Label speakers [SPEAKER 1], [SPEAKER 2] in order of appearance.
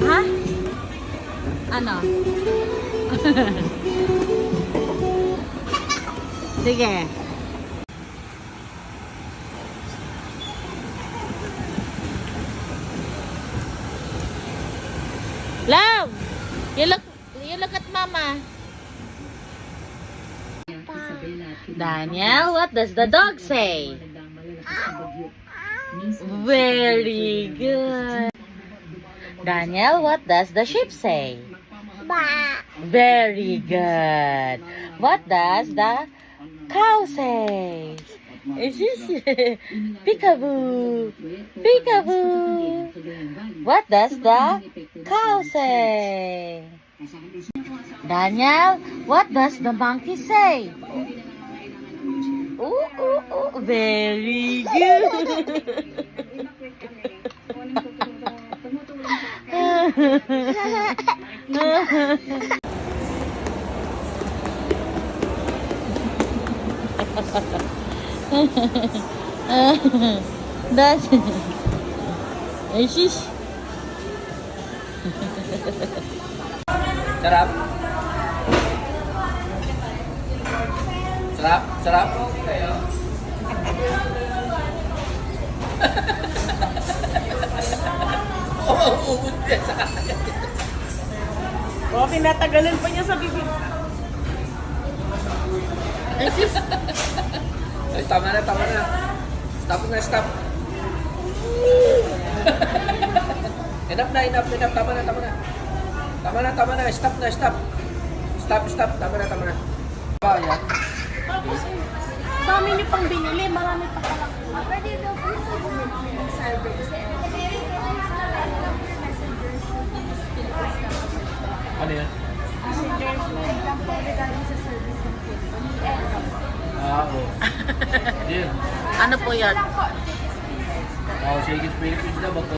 [SPEAKER 1] Ha? Ano? Sige. Love! You look at mama. Daniel, what does the dog say? Very good. Daniel, what does the sheep say? Very good. What does the cow say? Is this peekaboo? Peekaboo. What does the cow say? Daniel, what does the monkey say? Ooh, ooh, ooh. Very good. That's shish.
[SPEAKER 2] Sarap. Sarap, sarap.
[SPEAKER 3] Oh, pinatagalan pa niya sa bibig.
[SPEAKER 2] Ay, tama na, tama na. Stop na, stop. Enough na, enough, enough. Tama na, tama na. Tama na, tama na. Stop na, stop. Stop, stop. Tama na, tama na. Yan.
[SPEAKER 3] Tapos, dami niyo pang binili. Marami pa pala.
[SPEAKER 4] Pwede daw po sa server. Kasi
[SPEAKER 2] Ano yan?
[SPEAKER 4] regarding sa service ng food.
[SPEAKER 2] Oo. Yan.
[SPEAKER 1] Ano po yan?
[SPEAKER 2] Sige, Philippines na.